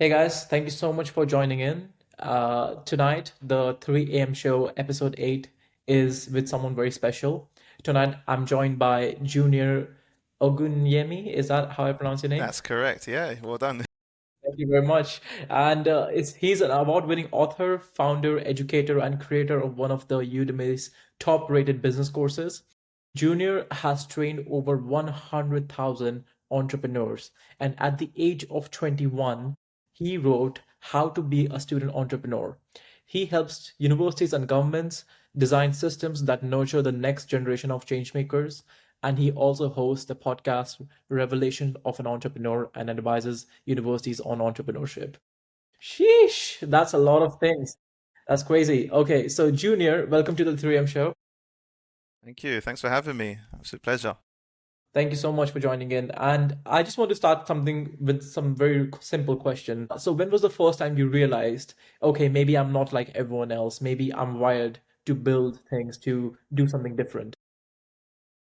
Hey guys, thank you so much for joining in. Tonight, the 3 a.m. show, episode 8, is with someone very special. Tonight, I'm joined by Junior Ogunyemi. Is that how I pronounce your name? That's correct. Yeah, well done. Thank you very much. And he's an award-winning author, founder, educator, and creator of one of the Udemy's top-rated business courses. Junior has trained over 100,000 entrepreneurs, and at the age of 21, he wrote How to Be a Student Entrepreneur. He helps universities and governments design systems that nurture the next generation of changemakers, and he also hosts the podcast Revelation of an Entrepreneur and advises universities on entrepreneurship. Sheesh, that's a lot of things. That's crazy. Okay, so Junior, welcome to the 3M show. Thank you. Thanks for having me. Absolute pleasure. Thank you so much for joining in. And I just want to start something with some very simple question. So when was the first time you realized, okay, maybe I'm not like everyone else. Maybe I'm wired to build things, to do something different?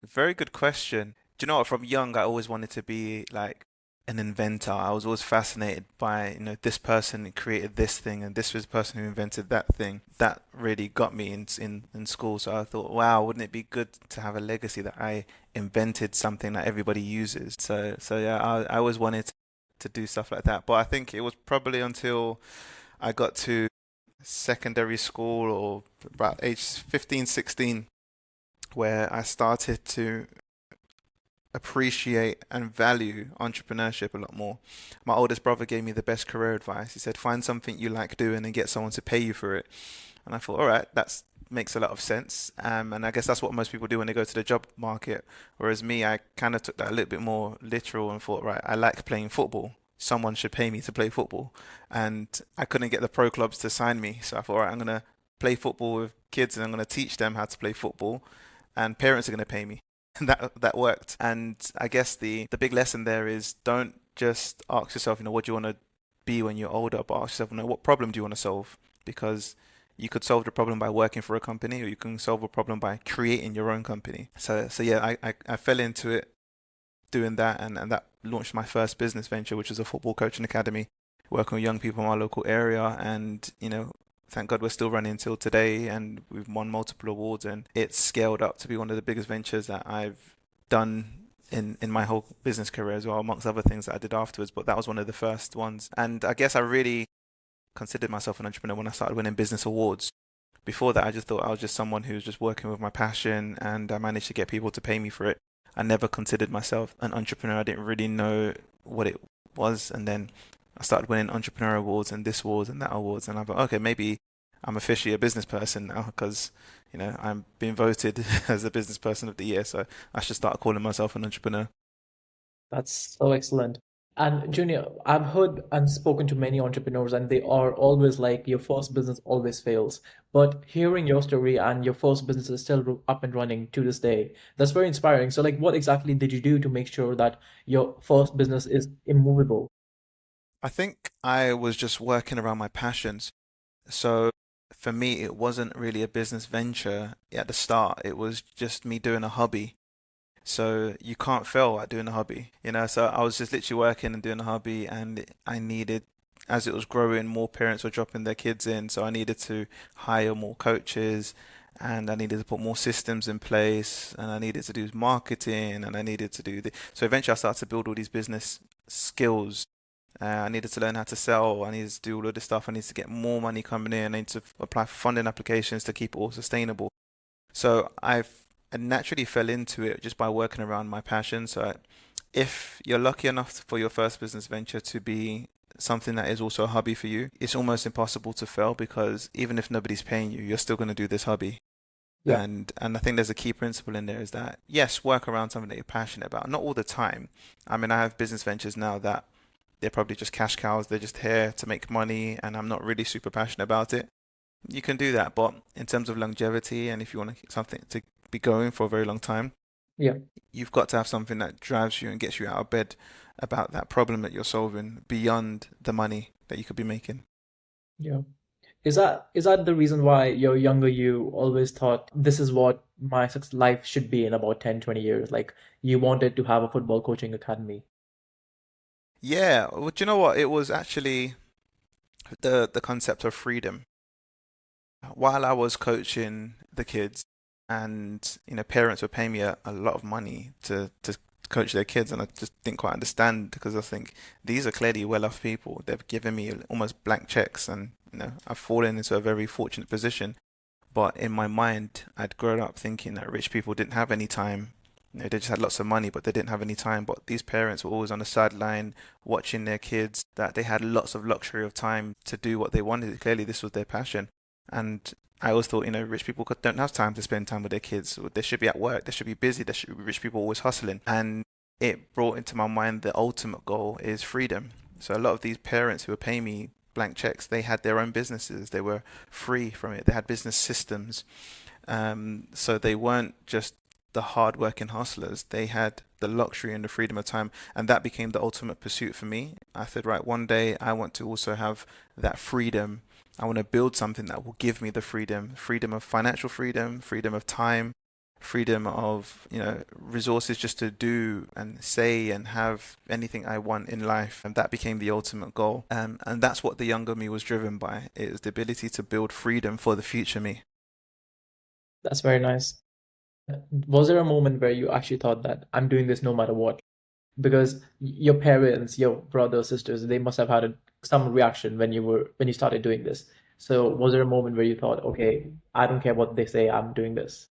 Very good question. Do you know what? From young, I always wanted to be like an inventor. I was always fascinated by, this person created this thing and this was the person who invented that thing. That really got me in school. So I thought, wow, wouldn't it be good to have a legacy that I invented something that everybody uses? So yeah, I always wanted to do stuff like that. But I think it was probably until I got to secondary school or about age 15, 16, where I started to appreciate and value entrepreneurship a lot more. My oldest brother gave me the best career advice. He said, find something you like doing and get someone to pay you for it. And I thought, all right, that makes a lot of sense. And I guess that's what most people do when they go to the job market. Whereas me, I kind of took that a little bit more literal and thought, right, I like playing football. Someone should pay me to play football. And I couldn't get the pro clubs to sign me. So I thought, all right, I'm going to play football with kids and I'm going to teach them how to play football. And parents are going to pay me. That worked. And I guess the big lesson there is don't just ask yourself, what do you want to be when you're older, but ask yourself, what problem do you want to solve? Because you could solve the problem by working for a company, or you can solve a problem by creating your own company. So yeah, I fell into it doing that, and that launched my first business venture, which is a football coaching academy, working with young people in my local area. And thank God we're still running until today, and we've won multiple awards, and it's scaled up to be one of the biggest ventures that I've done in my whole business career as well, amongst other things that I did afterwards. But that was one of the first ones, and I guess I really considered myself an entrepreneur when I started winning business awards. Before that, I just thought I was just someone who was just working with my passion, and I managed to get people to pay me for it. I never considered myself an entrepreneur. I didn't really know what it was, and then I started winning entrepreneur awards and this awards and that awards, and I thought, okay, maybe I'm officially a business person now because I'm being voted as a business person of the year, so I should start calling myself an entrepreneur. That's so excellent. And Junior, I've heard and spoken to many entrepreneurs, and they are always like, your first business always fails. But hearing your story and your first business is still up and running to this day, that's very inspiring. So, like, what exactly did you do to make sure that your first business is immovable? I think I was just working around my passions. So for me, it wasn't really a business venture at the start. It was just me doing a hobby. So you can't fail at doing a hobby. So I was just literally working and doing a hobby, and I needed, as it was growing, more parents were dropping their kids in, so I needed to hire more coaches, and I needed to put more systems in place, and I needed to do marketing, and I needed to do the. So eventually, I started to build all these business skills. I needed to learn how to sell. I needed to do all of this stuff. I needed to get more money coming in. I needed to apply for funding applications to keep it all sustainable. So I naturally fell into it just by working around my passion. So if you're lucky enough for your first business venture to be something that is also a hobby for you, it's almost impossible to fail because even if nobody's paying you, you're still going to do this hobby. Yeah. And I think there's a key principle in there is that yes, work around something that you're passionate about. Not all the time. I mean, I have business ventures now that they're probably just cash cows. They're just here to make money, and I'm not really super passionate about it. You can do that, but in terms of longevity and if you want something to be going for a very long time, Yeah. you've got to have something that drives you and gets you out of bed about that problem that you're solving beyond the money that you could be making. Yeah. Is that the reason why your younger you always thought this is what my life should be in about 10, 20 years? Like you wanted to have a football coaching academy. Yeah, well, do you know what? It was actually the concept of freedom. While I was coaching the kids, and parents were paying me a lot of money to coach their kids, and I just didn't quite understand because I think these are clearly well-off people. They've given me almost blank checks, and I've fallen into a very fortunate position. But in my mind, I'd grown up thinking that rich people didn't have any time. They just had lots of money, but they didn't have any time. But these parents were always on the sideline watching their kids, that they had lots of luxury of time to do what they wanted. Clearly, this was their passion. And I always thought, rich people don't have time to spend time with their kids. They should be at work. They should be busy. There should be rich people always hustling. And it brought into my mind the ultimate goal is freedom. So a lot of these parents who were paying me blank checks, they had their own businesses. They were free from it. They had business systems. So they weren't just the hard-working hustlers. They had the luxury and the freedom of time, and that became the ultimate pursuit for me. I said, right, one day I want to also have that freedom. I want to build something that will give me the freedom, freedom of financial freedom, freedom of time, freedom of, resources just to do and say and have anything I want in life. And that became the ultimate goal. And that's what the younger me was driven by, is the ability to build freedom for the future me. That's very nice. Was there a moment where you actually thought that I'm doing this no matter what? Because your parents, your brothers, sisters, they must have had some reaction when you started doing this. So was there a moment where you thought, okay, I don't care what they say, I'm doing this?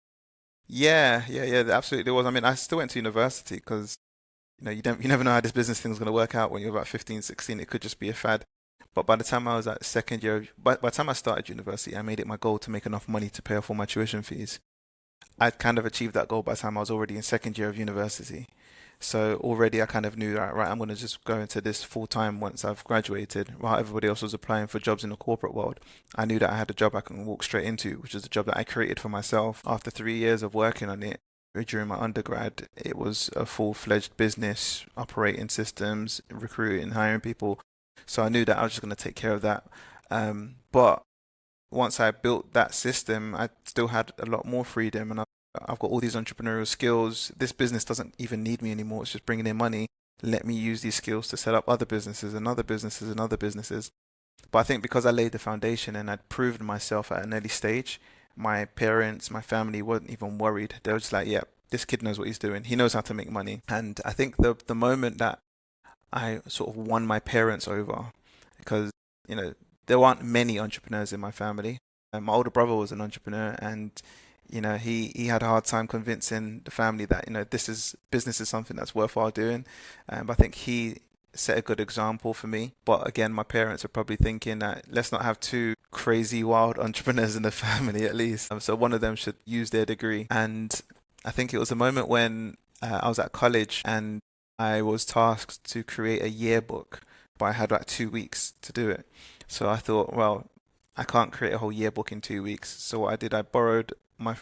Yeah, yeah, yeah, absolutely there was. I mean, I still went to university because, you never know how this business thing's going to work out when you're about 15, 16. It could just be a fad. But by the time I was at second year, by the time I started university, I made it my goal to make enough money to pay off all my tuition fees. I'd kind of achieved that goal by the time I was already in second year of university. So already I kind of knew that, right, I'm going to just go into this full time once I've graduated. While everybody else was applying for jobs in the corporate world, I knew that I had a job I can walk straight into, which is a job that I created for myself after 3 years of working on it. During my undergrad, it was a full-fledged business, operating systems, recruiting, hiring people. So I knew that I was just going to take care of that. But once I built that system, I still had a lot more freedom, and I've got all these entrepreneurial skills. This business doesn't even need me anymore. It's just bringing in money. Let me use these skills to set up other businesses and other businesses and other businesses. But I think because I laid the foundation and I'd proven myself at an early stage, my parents, my family weren't even worried. They were just like, yeah, this kid knows what he's doing. He knows how to make money. And I think the moment that I sort of won my parents over, because you know there aren't many entrepreneurs in my family. My older brother was an entrepreneur, and he had a hard time convincing the family that this is business is something that's worthwhile doing. But I think he set a good example for me. But again, my parents are probably thinking that let's not have two crazy wild entrepreneurs in the family at least. So one of them should use their degree. And I think it was a moment when I was at college and I was tasked to create a yearbook, but I had like 2 weeks to do it. So I thought, well, I can't create a whole yearbook in 2 weeks. So what I did, I borrowed my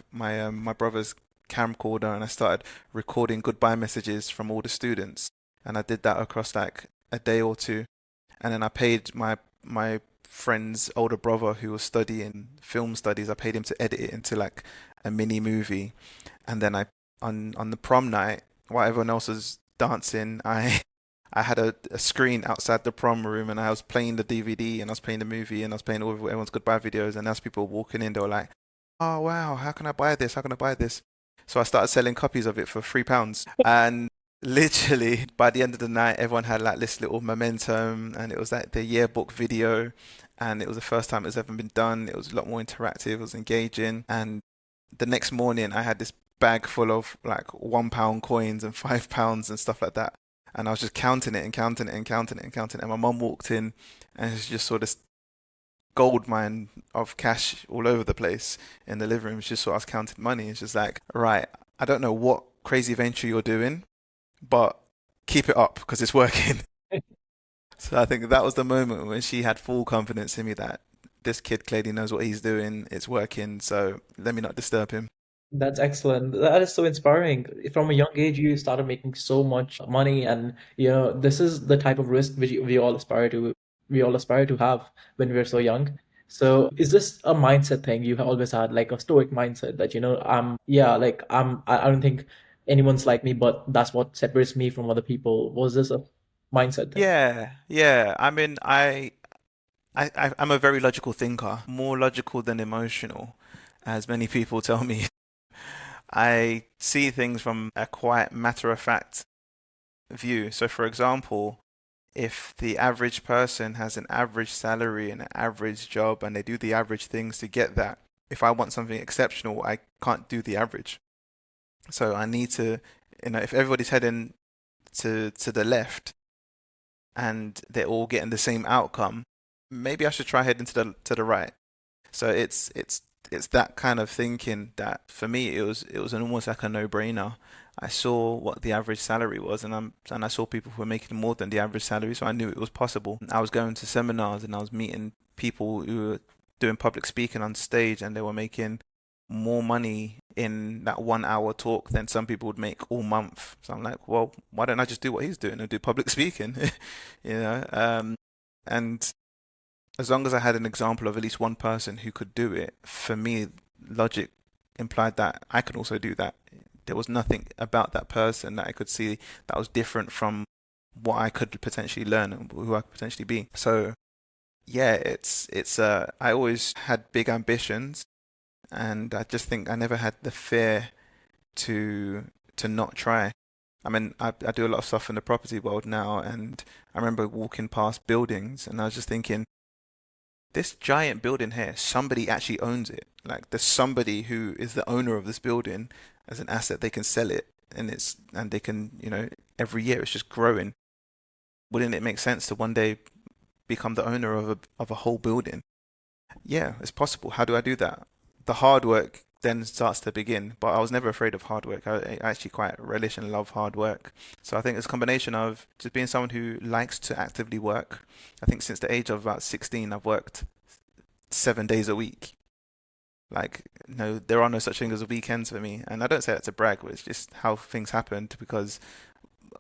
brother's camcorder and I started recording goodbye messages from all the students. And I did that across like a day or two. And then I paid my friend's older brother who was studying film studies. I paid him to edit it into like a mini movie. And then on the prom night, while everyone else was dancing, I had a screen outside the prom room and I was playing the DVD and I was playing the movie and I was playing all of everyone's goodbye videos, and as people were walking in they were like, oh wow, how can I buy this? How can I buy this? So I started selling copies of it for £3, and literally by the end of the night everyone had like this little momentum, and it was like the yearbook video, and it was the first time it's ever been done. It was a lot more interactive, it was engaging, and the next morning I had this bag full of like £1 coins and £5 and stuff like that. And I was just counting it and counting it and counting it and counting it. And my mum walked in and she just saw this gold mine of cash all over the place in the living room. She just saw us counting money. It's just like, right, I don't know what crazy venture you're doing, but keep it up because it's working. So I think that was the moment when she had full confidence in me that this kid clearly knows what he's doing. It's working. So let me not disturb him. That's excellent. That is so inspiring. From a young age, you started making so much money, and this is the type of risk which we all aspire to have when we're so young. So, is this a mindset thing you have always had, like a stoic mindset that yeah, like I don't think anyone's like me, but that's what separates me from other people. Was this a mindset thing. Yeah, yeah. I mean, I'm a very logical thinker, more logical than emotional, as many people tell me. I see things from a quite matter-of-fact view. So, for example, if the average person has an average salary and an average job and they do the average things to get that, if I want something exceptional, I can't do the average. So I need to, if everybody's heading to the left and they're all getting the same outcome, maybe I should try heading to the right. So it's that kind of thinking that for me it was almost like a no-brainer. I saw what the average salary was, and I saw people who were making more than the average salary, so I knew it was possible. I was going to seminars and I was meeting people who were doing public speaking on stage, and they were making more money in that 1 hour talk than some people would make all month. So I'm like, well, why don't I just do what he's doing and do public speaking? You know, and as long as I had an example of at least one person who could do it, for me, logic implied that I could also do that. There was nothing about that person that I could see that was different from what I could potentially learn and who I could potentially be. So yeah, it's I always had big ambitions, and I just think I never had the fear to not try. I mean, I do a lot of stuff in the property world now, and I remember walking past buildings, and I was just thinking, this giant building here, somebody actually owns it. Like there's somebody who is the owner of this building as an asset. They can sell it, and they can, every year it's just growing. Wouldn't it make sense to one day become the owner of a whole building? Yeah, it's possible. How do I do that? The hard work then starts to begin, but I was never afraid of hard work. I actually quite relish and love hard work. So I think it's a combination of just being someone who likes to actively work. I think since the age of about 16, I've worked 7 days a week. Like, no, there are no such thing as weekends for me. And I don't say that to brag, but it's just how things happened because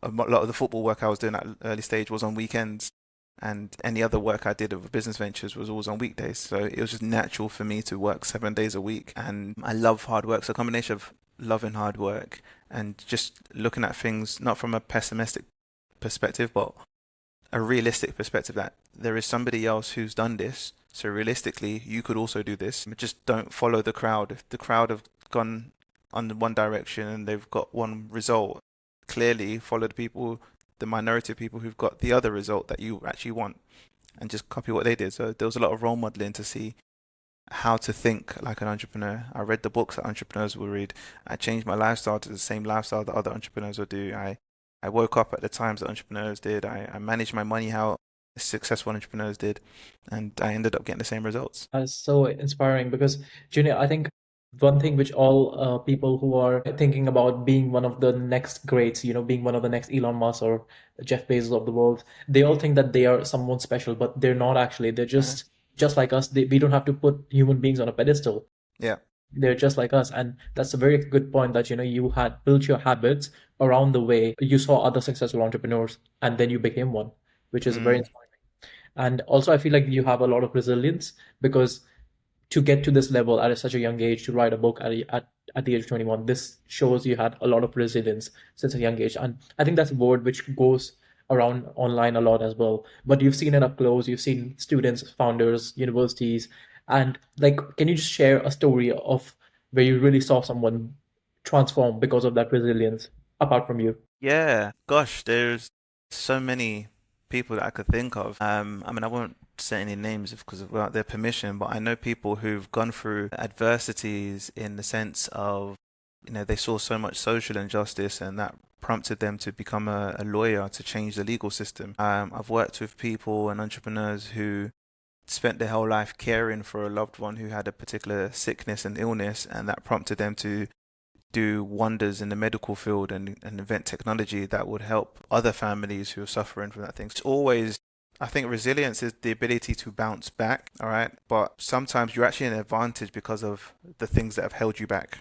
lot of the football work I was doing at an early stage was on weekends. And any other work I did of business ventures was always on weekdays. So it was just natural for me to work 7 days a week. And I love hard work. So a combination of loving hard work and just looking at things not from a pessimistic perspective, but a realistic perspective that there is somebody else who's done this. So realistically, you could also do this. Just don't follow the crowd. If the crowd have gone on one direction and they've got one result, clearly follow the minority of people who've got the other result that you actually want, and just copy what they did. So there was a lot of role modeling to see how to think like an entrepreneur. I read the books that entrepreneurs will read. I changed my lifestyle to the same lifestyle that other entrepreneurs will do. I woke up at the times that entrepreneurs did. I managed my money how successful entrepreneurs did, and I ended up getting the same results. That's so inspiring because, Junior, I think one thing which all people who are thinking about being one of the next greats, being one of the next Elon Musk or Jeff Bezos of the world, they all think that they are someone special, but they're not actually. They're Uh-huh. just like us. We don't have to put human beings on a pedestal. Yeah. They're just like us. And that's a very good point that, you had built your habits around the way you saw other successful entrepreneurs, and then you became one, which is very Mm. inspiring. And also, I feel like you have a lot of resilience because to get to this level at such a young age, to write a book at the age of 21, this shows you had a lot of resilience since a young age. And I think that's a word which goes around online a lot as well. But you've seen it up close, you've seen students, founders, universities. And like, can you just share a story of where you really saw someone transform because of that resilience, apart from you? Yeah, gosh, there's so many people that I could think of. I mean, I won't say any names because without their permission, but I know people who've gone through adversities in the sense of, they saw so much social injustice and that prompted them to become a lawyer to change the legal system. I've worked with people and entrepreneurs who spent their whole life caring for a loved one who had a particular sickness and illness, and that prompted them to do wonders in the medical field and invent technology that would help other families who are suffering from that thing. It's always, I think resilience is the ability to bounce back, all right? But sometimes you're actually in an advantage because of the things that have held you back.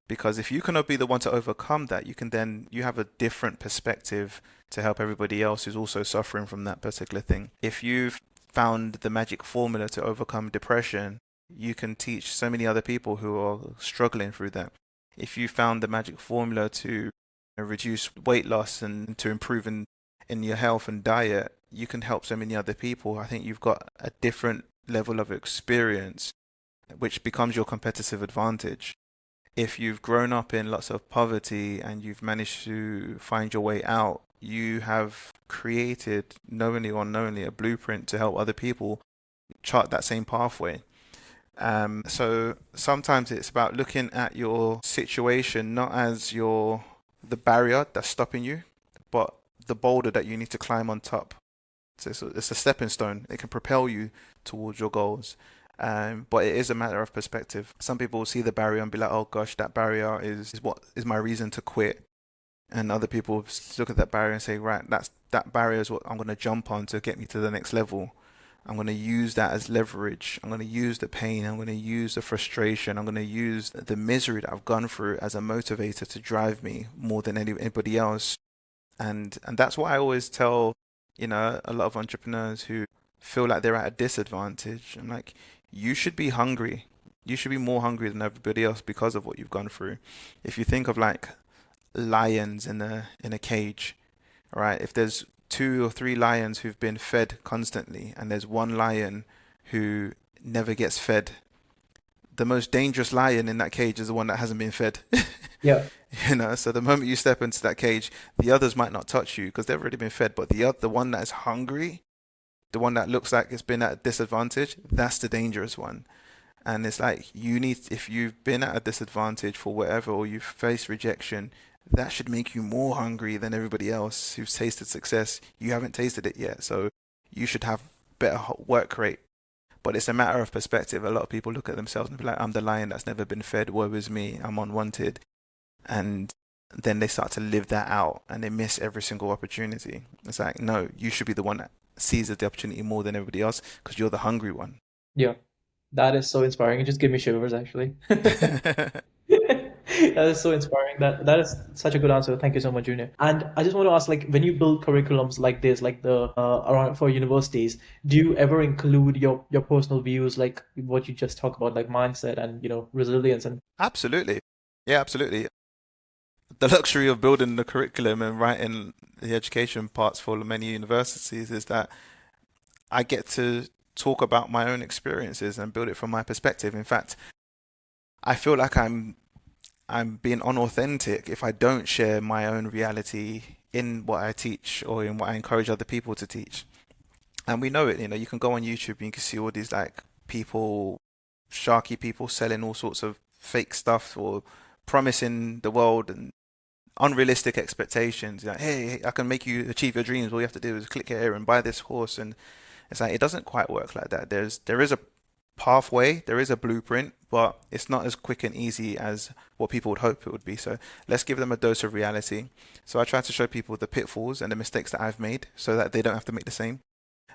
Because if you cannot be the one to overcome that, you have a different perspective to help everybody else who's also suffering from that particular thing. If you've found the magic formula to overcome depression, you can teach so many other people who are struggling through that. If you found the magic formula to reduce weight loss and to improve in in your health and diet, you can help so many other people. I think you've got a different level of experience, which becomes your competitive advantage. If you've grown up in lots of poverty and you've managed to find your way out, you have created, knowingly or unknowingly, a blueprint to help other people chart that same pathway. So sometimes it's about looking at your situation not as the barrier that's stopping you, but the boulder that you need to climb on top. So it's a stepping stone. It can propel you towards your goals. But it is a matter of perspective. Some people will see the barrier and be like, "Oh gosh, that barrier is what is my reason to quit." And other people look at that barrier and say, "Right, that barrier is what I'm going to jump on to get me to the next level. I'm going to use that as leverage. I'm going to use the pain. I'm going to use the frustration. I'm going to use the misery that I've gone through as a motivator to drive me more than anybody else." And that's why I always tell, a lot of entrepreneurs who feel like they're at a disadvantage. I'm like, you should be hungry. You should be more hungry than everybody else because of what you've gone through. If you think of like lions in a cage, right? If there's two or three lions who've been fed constantly, and there's one lion who never gets fed, the most dangerous lion in that cage is the one that hasn't been fed. Yeah. So the moment you step into that cage, the others might not touch you because they've already been fed, but the one that is hungry, the one that looks like it's been at a disadvantage, that's the dangerous one. And it's like if you've been at a disadvantage for whatever, or you've faced rejection, that should make you more hungry than everybody else who's tasted success. You haven't tasted it yet, so you should have better work rate. But it's a matter of perspective. A lot of people look at themselves and be like, "I'm the lion that's never been fed. Woe is me. I'm unwanted." And then they start to live that out and they miss every single opportunity. It's like, no, you should be the one that seizes the opportunity more than everybody else because you're the hungry one. Yeah. That is so inspiring. It just gave me shivers, actually. That is so inspiring. That is such a good answer. Thank you so much, Junior. And I just want to ask, like, when you build curriculums like this, like the around for universities, do you ever include your personal views, like what you just talked about, like mindset and resilience and Absolutely. Yeah, absolutely. The luxury of building the curriculum and writing the education parts for many universities is that I get to talk about my own experiences and build it from my perspective. In fact, I feel like I'm being unauthentic if I don't share my own reality in what I teach or in what I encourage other people to teach. And we know it, you can go on YouTube and you can see all these like people, sharky people selling all sorts of fake stuff or promising the world and unrealistic expectations. Like, hey, I can make you achieve your dreams. All you have to do is click here and buy this horse. And it's like it doesn't quite work like that. There is a pathway, there is a blueprint, but it's not as quick and easy as what people would hope it would be. So let's give them a dose of reality. So I try to show people the pitfalls and the mistakes that I've made so that they don't have to make the same.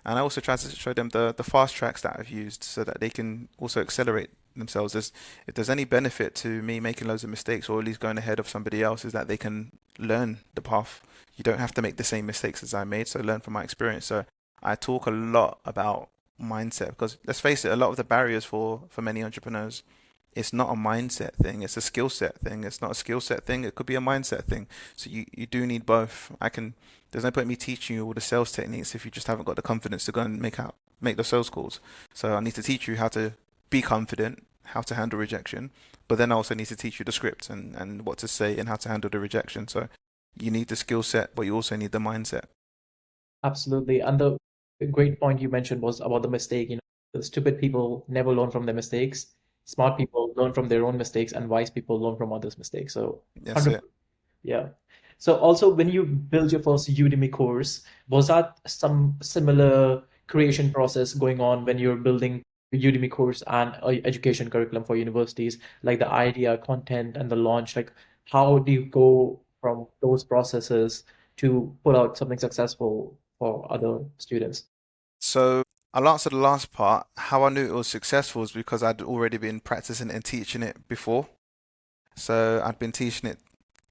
And I also try to show them the fast tracks that I've used so that they can also accelerate themselves. If there's any benefit to me making loads of mistakes or at least going ahead of somebody else, is that they can learn the path. You don't have to make the same mistakes as I made, so learn from my experience. So I talk a lot about mindset because let's face it, a lot of the barriers for many entrepreneurs, it's not a mindset thing, it's a skill set thing. It's not a skill set thing, it could be a mindset thing. So you do need both. There's no point in me teaching you all the sales techniques if you just haven't got the confidence to go and make the sales calls. So I need to teach you how to be confident, how to handle rejection, but then I also need to teach you the script and what to say and how to handle the rejection. So you need the skill set, but you also need the mindset. absolutely. And the great point you mentioned was about the mistake. The stupid people never learn from their mistakes. Smart people learn from their own mistakes, and wise people learn from others' mistakes. So, That's 100. it. Yeah. So also when you build your first Udemy course, was that some similar creation process going on when you're building a Udemy course and a education curriculum for universities, like the idea, content, and the launch? Like, how do you go from those processes to put out something successful for other students? So I'll answer the last part. How I knew it was successful is because I'd already been practicing and teaching it before. So I'd been teaching it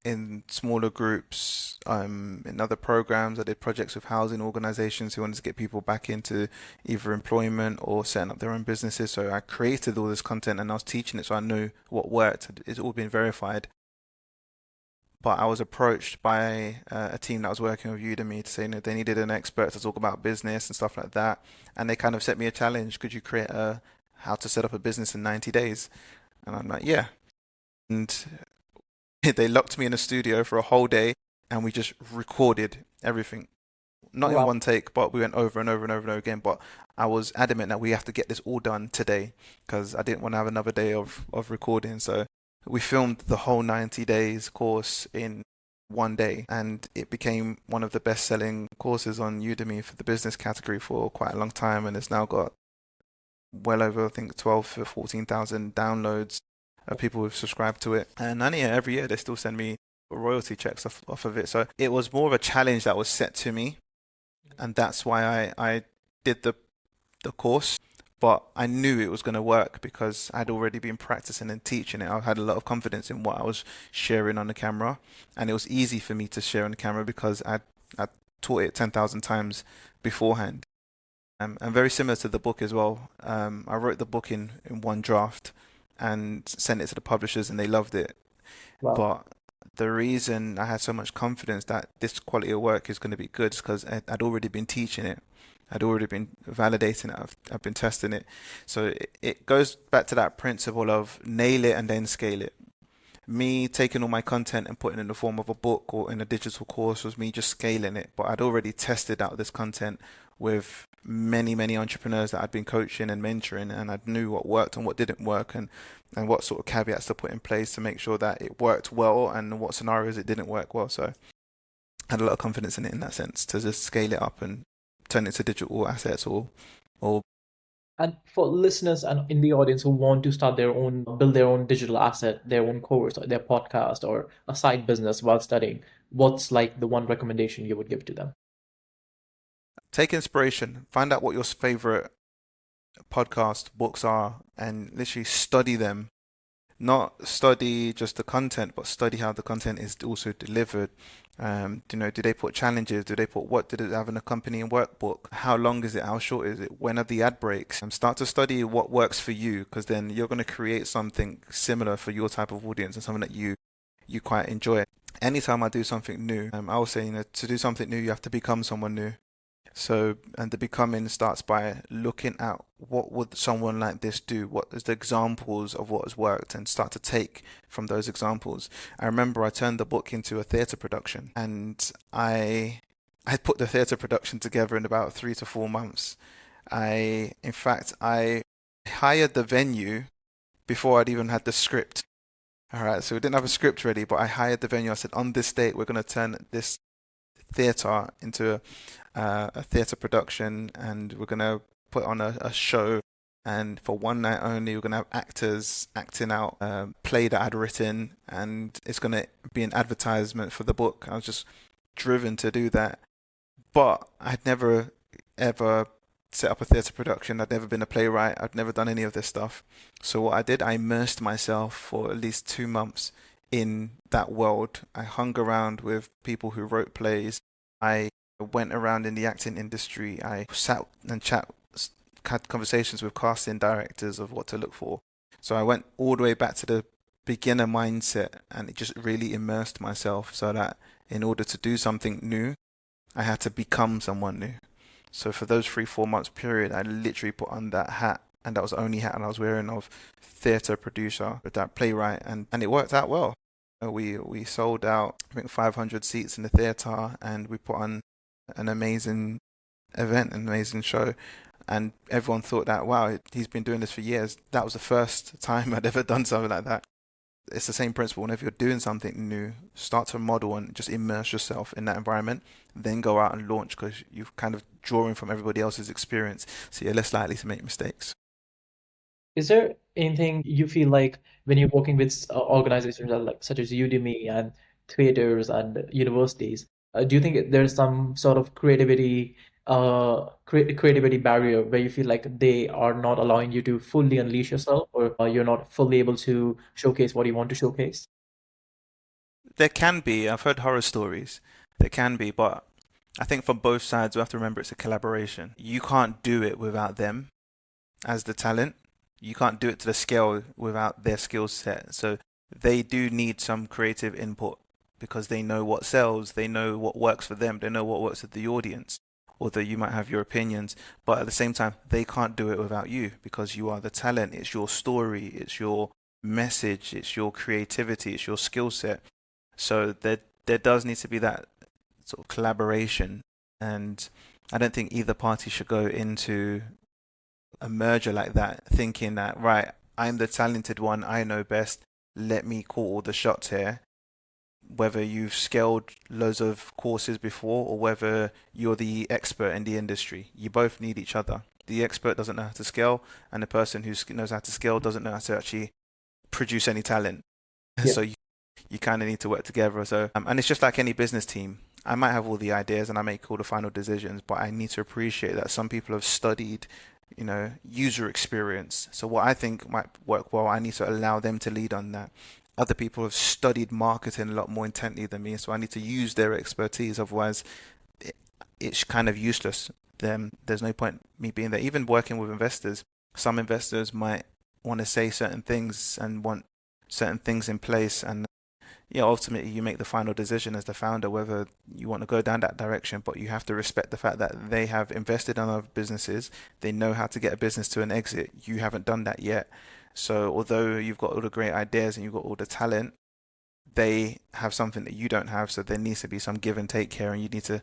in smaller groups, in other programs. I did projects with housing organizations who wanted to get people back into either employment or setting up their own businesses. So I created all this content and I was teaching it, so I knew what worked. It's all been verified. but I was approached by a team that was working with Udemy to say, they needed an expert to talk about business and stuff like that, and they kind of set me a challenge. Could you create a how to set up a business in 90 days? And I'm like, yeah. And they locked me in a studio for a whole day, and we just recorded everything. Not in Wow. one take, but we went over and over and over and over again. But I was adamant that we have to get this all done today because I didn't want to have another day of recording. So we filmed the whole 90 days course in one day, and it became one of the best-selling courses on Udemy for the business category for quite a long time, and it's now got well over, I think, 12 to 14,000 downloads of people who've subscribed to it. And yeah, every year they still send me royalty checks off of it. So it was more of a challenge that was set to me, and that's why I did the course. But I knew it was going to work because I'd already been practicing and teaching it. I had a lot of confidence in what I was sharing on the camera, and it was easy for me to share on the camera because I taught it 10,000 times beforehand. And very similar to the book as well. I wrote the book in one draft and sent it to the publishers, and they loved it. Wow. But the reason I had so much confidence that this quality of work is going to be good is because I'd already been teaching it. I'd already been validating it. I've been testing it. So it goes back to that principle of nail it and then scale it. Me taking all my content and putting it in the form of a book or in a digital course was me just scaling it. But I'd already tested out this content with many entrepreneurs that I'd been coaching and mentoring, and I knew what worked and what didn't work, and what sort of caveats to put in place to make sure that it worked well and what scenarios it didn't work well. So I had a lot of confidence in it in that sense to just scale it up and turn it to digital assets or And for listeners and in the audience who want to start their own, build their own digital asset, their own course, or their podcast, or a side business while studying, what's like the one recommendation you would give to them? take inspiration, find out what your favorite podcast books are, and literally study them. Not study just the content, but study how the content is also delivered. Do they put challenges? Do they put what did it have in a accompanying workbook? How long is it? How short is it? When are the ad breaks? And start to study what works for you, because then you're going to create something similar for your type of audience and something that you quite enjoy. Anytime I do something new, I will say, to do something new, you have to become someone new. So, and the becoming starts by looking at what would someone like this do? What is the examples of what has worked and start to take from those examples. I remember I turned the book into a theatre production, and I put the theatre production together in about 3 to 4 months. In fact, I hired the venue before I'd even had the script. All right, so we didn't have a script ready, but I hired the venue. I said, on this date, we're going to turn this theatre into a theatre production, and we're gonna put on a show. And for one night only, we're gonna have actors acting out a play that I'd written, and it's gonna be an advertisement for the book. I was just driven to do that, but I'd never ever set up a theatre production. I'd never been a playwright. I'd never done any of this stuff. So what I did, I immersed myself for at least 2 months in that world. I hung around with people who wrote plays. I went around in the acting industry. I sat and had conversations with casting directors of what to look for. So I went all the way back to the beginner mindset, and it just really immersed myself so that in order to do something new, I had to become someone new. So for those 3 4 months period, I literally put on that hat, and that was the only hat I was wearing of theatre producer, that playwright, and it worked out well. We sold out, I think, 500 seats in the theatre, and we put on an amazing event, an amazing show. And everyone thought that, wow, he's been doing this for years. That was the first time I'd ever done something like that. It's the same principle. Whenever you're doing something new, start to model and just immerse yourself in that environment. Then go out and launch, because you're kind of drawing from everybody else's experience. So you're less likely to make mistakes. Is there anything you feel like when you're working with organizations like such as Udemy and theaters and universities, do you think there's some sort of creativity barrier where you feel like they are not allowing you to fully unleash yourself, or you're not fully able to showcase what you want to showcase? There can be, I've heard horror stories. There can be, but I think for both sides, we have to remember it's a collaboration. You can't do it without them as the talent. You can't do it to the scale without their skill set. So they do need some creative input because they know what sells, they know what works for them, they know what works with the audience. Although you might have your opinions, but at the same time, they can't do it without you because you are the talent. It's your story, it's your message, it's your creativity, it's your skill set. So there does need to be that sort of collaboration, and I don't think either party should go into a merger like that thinking that right, I'm the talented one, I know best, let me call all the shots here. Whether you've scaled loads of courses before or whether you're the expert in the industry, you both need each other. The expert doesn't know how to scale, and the person who knows how to scale doesn't know how to actually produce any talent. Yeah. So you kind of need to work together. So, and it's just like any business team. I might have all the ideas and I make all the final decisions, but I need to appreciate that some people have studied, user experience. So what I think might work well, I need to allow them to lead on that. Other people have studied marketing a lot more intently than me, so I need to use their expertise. Otherwise, it, it's kind of useless. Then there's no point me being there. Even working with investors, some investors might want to say certain things and want certain things in place, and yeah, ultimately you make the final decision as the founder whether you want to go down that direction, but you have to respect the fact that they have invested in other businesses. They know how to get a business to an exit. You haven't done that yet. So although you've got all the great ideas and you've got all the talent, they have something that you don't have. So there needs to be some give and take here, and you need to.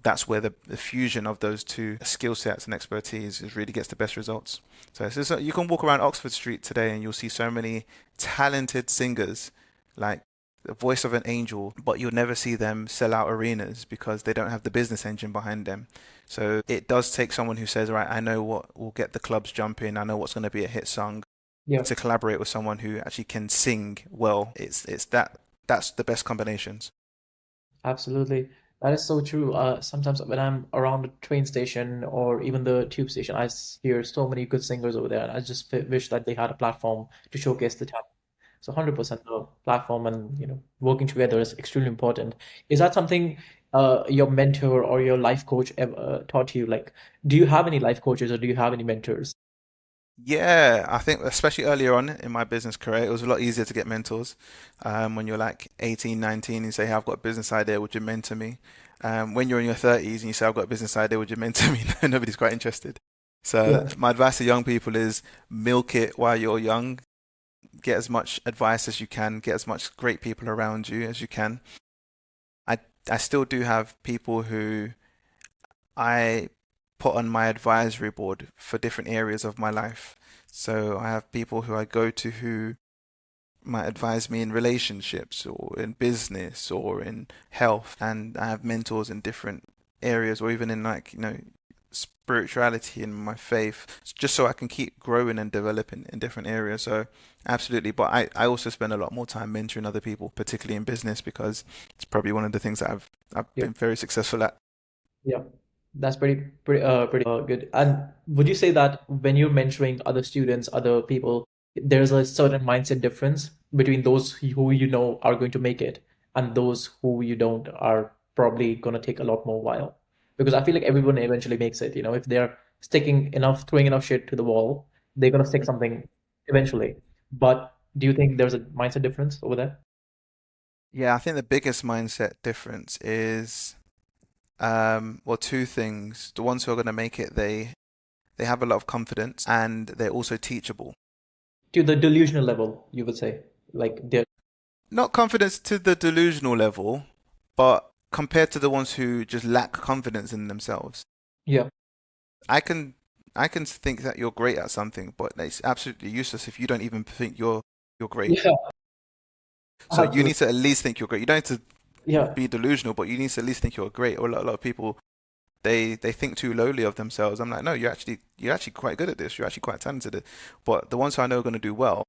That's where the fusion of those two skill sets and expertise is really gets the best results. So you can walk around Oxford Street today and you'll see so many talented singers, like the voice of an angel, but you'll never see them sell out arenas because they don't have the business engine behind them. So it does take someone who says, right, I know what will get the clubs jumping, I know what's going to be a hit song, Yeah. to collaborate with someone who actually can sing well. That's the best combinations. Absolutely. That is so true. Sometimes when I'm around the train station or even the tube station, hear so many good singers over there, and I just wish that they had a platform to showcase the talent. So 100% the platform and working together is extremely important. Is that something your mentor or your life coach ever taught you? Like, do you have any life coaches or do you have any mentors? Yeah, I think especially earlier on in my business career, it was a lot easier to get mentors. When you're like 18, 19, and you say, hey, I've got a business idea, would you mentor me? When you're in your 30s and you say, I've got a business idea, would you mentor me? Nobody's quite interested. So Yeah. my advice to young people is milk it while you're young. Get as much advice as you can, get as much great people around you as you can. I I still do have people who I put on my advisory board for different areas of my life. So I have people who I go to who might advise me in relationships or in business or in health, and I have mentors in different areas or even in like, spirituality and my faith, just so I can keep growing and developing in different areas. So absolutely, but I also spend a lot more time mentoring other people, particularly in business, because it's probably one of the things that I've Yeah. been very successful at. Yeah, that's pretty good. And would you say that when you're mentoring other students, other people, there's a certain mindset difference between those who are going to make it and those who you don't are probably going to take a lot more while? Because I feel like everyone eventually makes it, if they're throwing enough shit to the wall, they're going to stick something eventually. But do you think there's a mindset difference over there? Yeah, I think the biggest mindset difference is well, two things. The ones who are going to make it, they have a lot of confidence and they're also teachable. To the delusional level, you would say. Like they're, Not confidence to the delusional level, but compared to the ones who just lack confidence in themselves. yeah. I can I can think that you're great at something, but it's absolutely useless if you don't even think you're great. Yeah, So you absolutely. need to at least think you're great. You don't need to Yeah, be delusional, but you need to at least think you're great. Or a lot of people they think too lowly of themselves. I'm like, no, you're actually quite good at this. You're actually quite talented. But the ones who I know are going to do well,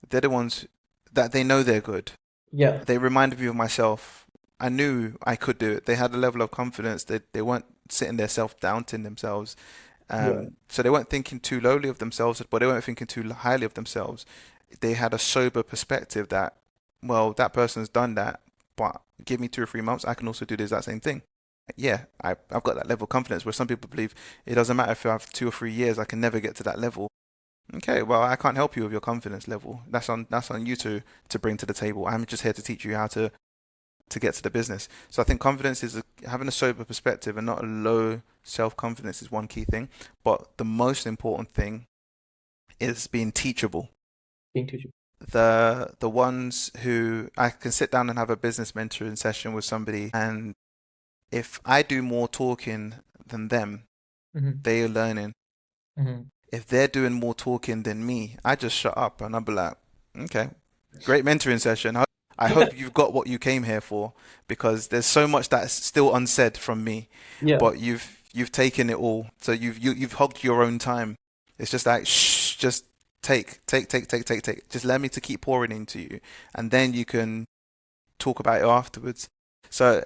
they're the ones that they know they're good. yeah, They reminded me of myself. I knew I could do it. They had a level of confidence. They weren't sitting there self-doubting themselves. yeah, So they weren't thinking too lowly of themselves, but they weren't thinking too highly of themselves. They had a sober perspective that, well, that person's done that, but give me 2 or 3 months, I can also do the exact same thing. Yeah, I've got that level of confidence where some people believe it doesn't matter if I have 2 or 3 years, I can never get to that level. Okay, well, I can't help you with your confidence level. That's on you to bring to the table. I'm just here to teach you how to to get to the business. So I think confidence is having a sober perspective and not a low self-confidence is one key thing. But the most important thing is being teachable. Being too. The ones who I can sit down and have a business mentoring session with somebody, and if I do more talking than them, Mm-hmm. they're learning. Mm-hmm. If they're doing more talking than me, I just shut up and I'll be like, okay, great mentoring session. I hope you've got what you came here for because there's so much that's still unsaid from me, Yeah. but you've taken it all. So you've hogged your own time. It's just like shh, just take. Just let me to keep pouring into you, and then you can talk about it afterwards. So,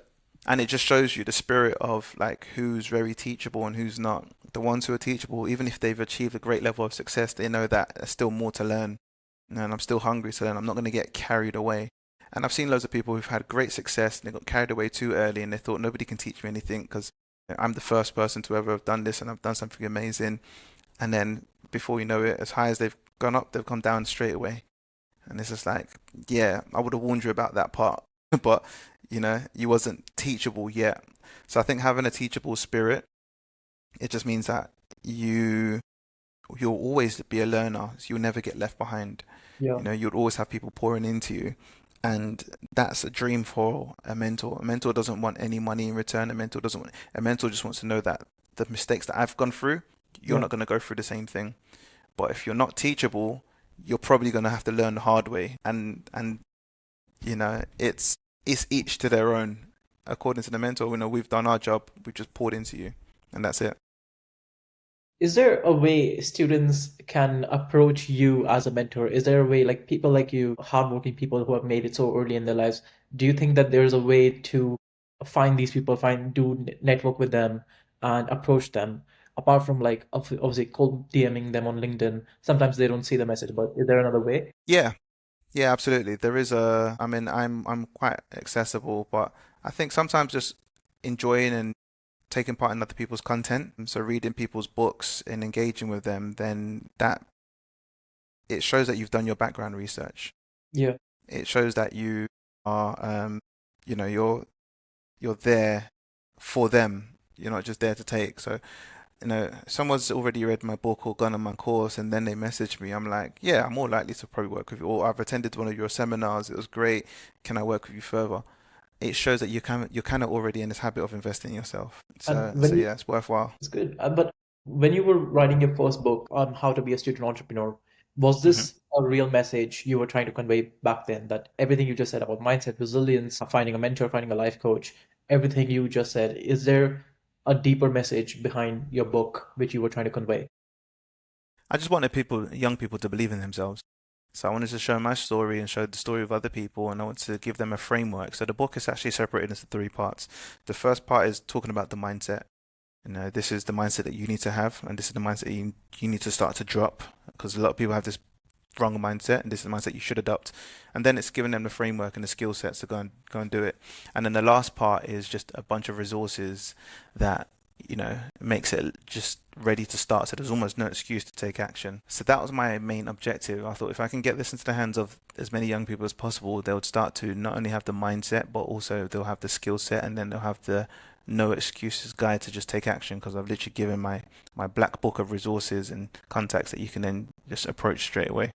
and it just shows you the spirit of like who's very teachable and who's not. The ones who are teachable, even if they've achieved a great level of success, they know that there's still more to learn. And I'm still hungry to learn. I'm not going to get carried away. And I've seen loads of people who've had great success and they got carried away too early and they thought nobody can teach me anything because I'm the first person to ever have done this and I've done something amazing. And then before you know it, as high as they've gone up, they've come down straight away. And it's just like, yeah, I would have warned you about that part, but you wasn't teachable yet. So I think having a teachable spirit, it just means that you you'll always be a learner. So you'll never get left behind. Yeah. You'll always have people pouring into you, and that's a dream for a mentor. A mentor doesn't want any money in return. A mentor just wants to know that the mistakes that I've gone through, you're Yeah. not going to go through the same thing. But if you're not teachable, you're probably going to have to learn the hard way. And it's each to their own. According to the mentor, we've done our job. We've just poured into you, and that's it. Is there a way students can approach you as a mentor? Is there a way, like people like you, hardworking people who have made it so early in their lives, do you think that there's a way to find these people, network with them and approach them? Apart from like obviously cold DMing them on LinkedIn, sometimes they don't see the message, but is there another way? Yeah, yeah, absolutely. There is a. I mean, I'm quite accessible, but I think sometimes just enjoying and taking part in other people's content, and so reading people's books and engaging with them, then that it shows that you've done your background research. Yeah. It shows that you are, you're there for them. You're not just there to take. So, someone's already read my book or gone on my course and then they message me. I'm like, yeah, I'm more likely to probably work with you. Or I've attended one of your seminars. It was great. Can I work with you further? It shows that you're kind of already in this habit of investing in yourself. And So yeah, it's worthwhile. it's good. But when you were writing your first book on how to be a student entrepreneur, was hmm this a real message you were trying to convey back then? That everything you just said about mindset, resilience, finding a mentor, finding a life coach, everything you just said, is there a deeper message behind your book which you were trying to convey? I just wanted young people to believe in themselves. So I wanted to show my story and show the story of other people, and I want to give them a framework. So the book is actually separated into three parts. The first part is talking about the mindset. This is the mindset that you need to have, and this is the mindset you need to start to drop because a lot of people have this wrong mindset, and this is the mindset you should adopt. And then it's giving them the framework and the skill sets to go and do it. And then the last part is just a bunch of resources that makes it just ready to start. So there's almost no excuse to take action. So that was my main objective. I thought if I can get this into the hands of as many young people as possible, they'll start to not only have the mindset, but also they'll have the skill set, and then they'll have the no excuses guide to just take action because I've literally given my black book of resources and contacts that you can then just approach straight away.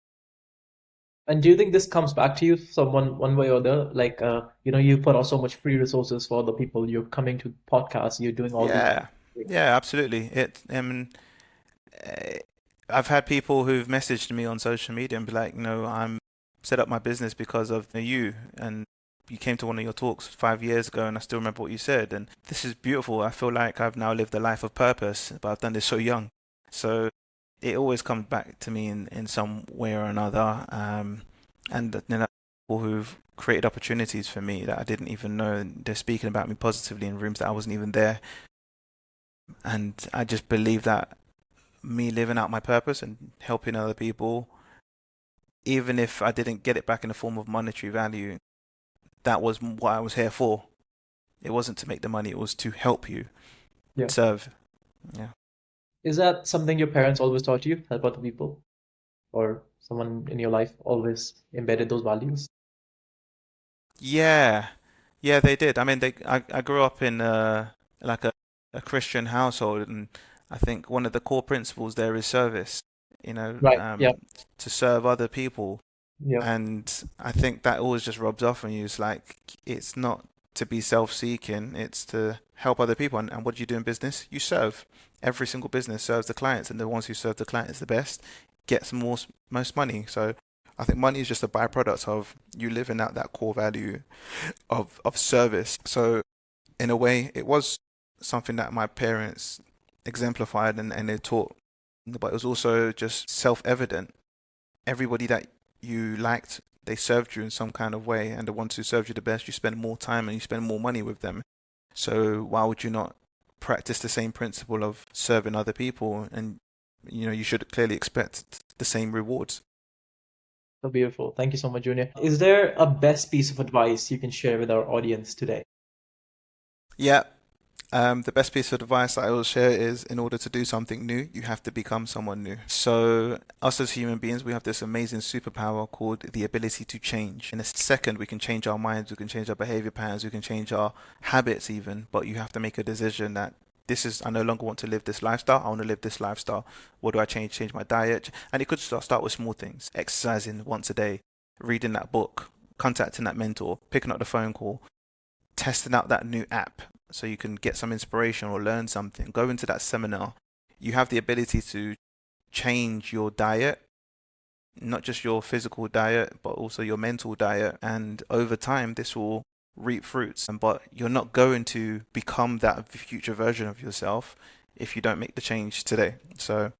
And do you think this comes back to you someone one way or the other? Like, you put out so much free resources for the people. You're coming to podcasts, you're doing all these. Yeah, yeah, absolutely. Uh, I've had people who've messaged me on social media and be like, I'm set up my business because of you, and you came to one of your talks 5 years ago, and I still remember what you said, and this is beautiful. I feel like I've now lived a life of purpose, but I've done this so young. So it always comes back to me in some way or another, and then people who've created opportunities for me that I didn't even know, and they're speaking about me positively in rooms that I wasn't even there, and I just believe that me living out my purpose and helping other people, even if I didn't get it back in the form of monetary value, that was what I was here for. It wasn't to make the money, it was to help you Yeah. serve. Yeah. Is that something your parents always taught you, help other people? Or someone in your life always embedded those values? Yeah. Yeah, they did. I mean, I grew up in like a Christian household, and I think one of the core principles there is service, you know, Right. Yeah. to serve other people. Yeah. And I think that always just rubs off on you. It's like it's not to be self-seeking, it's to help other people. And what do you do in business? You serve. Every single business serves the clients, and the ones who serve the clients the best gets most money. So I think money is just a byproduct of you living out that core value of service. So in a way, it was something that my parents exemplified and they taught, but it was also just self-evident. Everybody that you liked, they served you in some kind of way, and the ones who served you the best, you spend more time and you spend more money with them. So why would you not practice the same principle of serving other people? And you should clearly expect the same rewards. So beautiful. Thank you so much, Junior. Is there a best piece of advice you can share with our audience today? Yeah, the best piece of advice I always share is in order to do something new, you have to become someone new. So, us as human beings, we have this amazing superpower called the ability to change. In a second, we can change our minds, we can change our behavior patterns, we can change our habits, even. But you have to make a decision that I no longer want to live this lifestyle, I want to live this lifestyle. What do I change? Change my diet. And it could start with small things, exercising once a day, reading that book, contacting that mentor, picking up the phone call, testing out that new app so you can get some inspiration or learn something, go into that seminar. You have the ability to change your diet, not just your physical diet, but also your mental diet. And over time, this will reap fruits. But you're not going to become that future version of yourself if you don't make the change today. So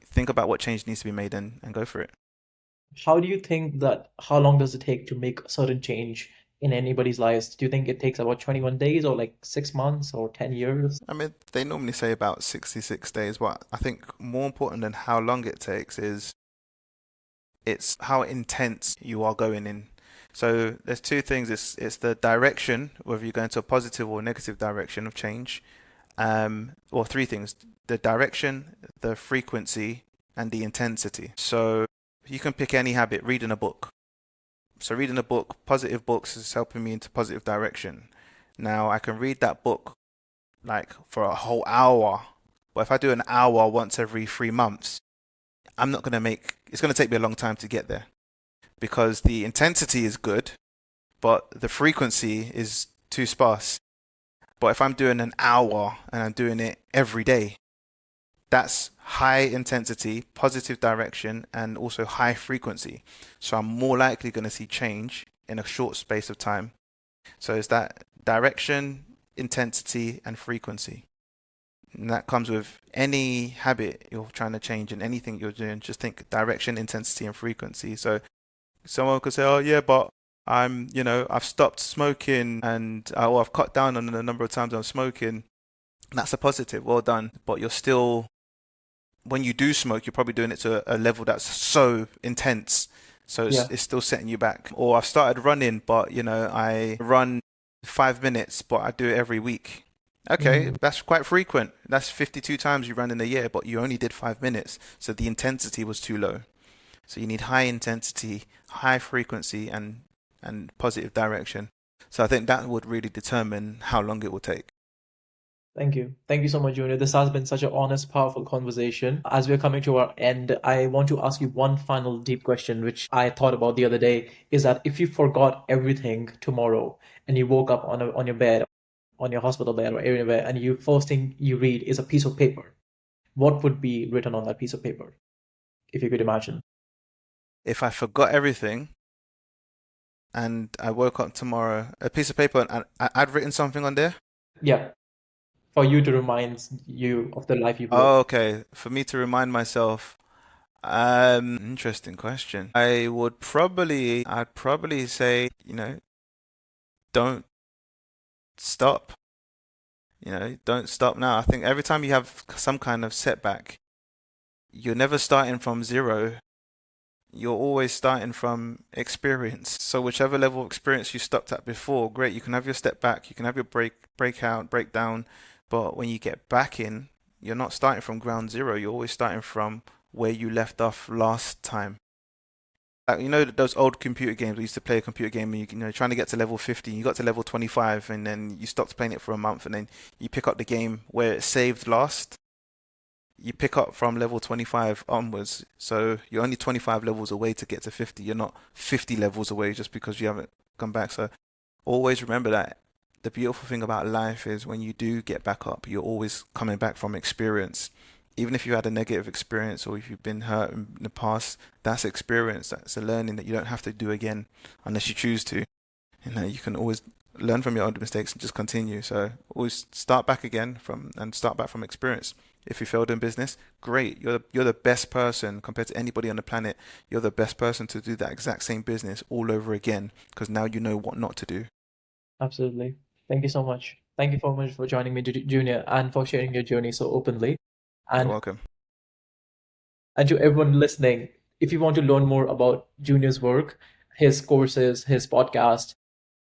think about what change needs to be made and go for it. How do you think that, how long does it take to make a certain change in anybody's lives? Do you think it takes about 21 days or like 6 months or 10 years? I mean, they normally say about 66 days, but I think more important than how long it takes is it's how intense you are going in. So there's two things. It's the direction, whether you're going to a positive or negative direction of change. Or three things: the direction, the frequency, and the intensity. So you can pick any habit, reading a book. So reading a book, positive books is helping me into positive direction. Now I can read that book like for a whole hour, but if I do an hour once every 3 months, I'm not gonna make. It's gonna take me a long time to get there because the intensity is good, but the frequency is too sparse. But if I'm doing an hour and I'm doing it every day, that's high intensity, positive direction, and also high frequency. So I'm more likely going to see change in a short space of time. So it's that direction, intensity, and frequency. And that comes with any habit you're trying to change and anything you're doing. Just think direction, intensity, and frequency. So someone could say, "Oh yeah, but I've stopped smoking and or I've cut down on the number of times I'm smoking." That's a positive. Well done. But you're still, when you do smoke, you're probably doing it to a level that's so intense. So Yeah. it's still setting you back. Or I've started running, but I run 5 minutes, but I do it every week. Okay, Mm, that's quite frequent. That's 52 times you run in a year, but you only did 5 minutes. So the intensity was too low. So you need high intensity, high frequency, and positive direction. So I think that would really determine how long it will take. thank you. Thank you so much, Junior. This has been such an honest, powerful conversation. As we're coming to our end, I want to ask you one final deep question, which I thought about the other day, is that if you forgot everything tomorrow and you woke up on your bed, on your hospital bed or anywhere, and you first thing you read is a piece of paper, what would be written on that piece of paper, if you could imagine? If I forgot everything and I woke up tomorrow, a piece of paper, and I'd written something on there. Yeah, for you to remind you of the life you've lived. Oh, okay. For me to remind myself, interesting question. I'd probably say, don't stop. Don't stop now. I think every time you have some kind of setback, you're never starting from zero. You're always starting from experience. So whichever level of experience you stopped at before, great. You can have your step back, you can have your breakout, breakdown. But when you get back in, you're not starting from ground zero. You're always starting from where you left off last time. Like, you know those old computer games we used to play a computer game and you know trying to get to level 50, you got to level 25 and then you stopped playing it for a month and then you pick up the game where it saved last. You pick up from level 25 onwards. So you're only 25 levels away to get to 50. You're not 50 levels away just because you haven't come back. So always remember that the beautiful thing about life is when you do get back up, you're always coming back from experience. Even if you had a negative experience or if you've been hurt in the past, that's experience. That's a learning that you don't have to do again unless you choose to. You know, you can always learn from your own mistakes and just continue. So always start back again from and start back from experience. If you failed in business, great. You're the best person compared to anybody on the planet. You're the best person to do that exact same business all over again because now you know what not to do. Absolutely. Thank you so much. Thank you so much for joining me, Junior, and for sharing your journey so openly. You're And welcome. And to everyone listening, if you want to learn more about Junior's work, his courses, his podcast,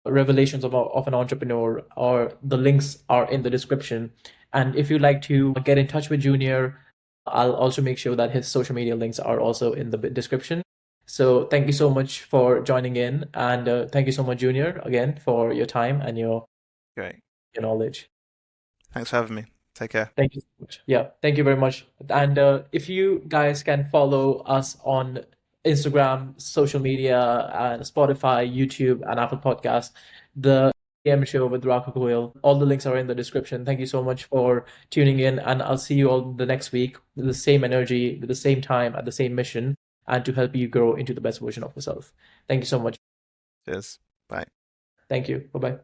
Revelations of an Entrepreneur, or the links are in the description. And if you'd like to get in touch with Junior, I'll also make sure that his social media links are also in the description. So thank you so much for joining in. And thank you so much, Junior, again, for your time and Great. your knowledge. Thanks for having me. Take care. Thank you so much. Yeah, thank you very much. And if you guys can follow us on Instagram, social media, and Spotify, YouTube, and Apple Podcasts, the AM show with Raghav, all the links are in the description. Thank you so much for tuning in, and I'll see you all the next week with the same energy, with the same time, at the same mission, and to help you grow into the best version of yourself. Thank you so much. Cheers. Bye. Thank you. Bye bye.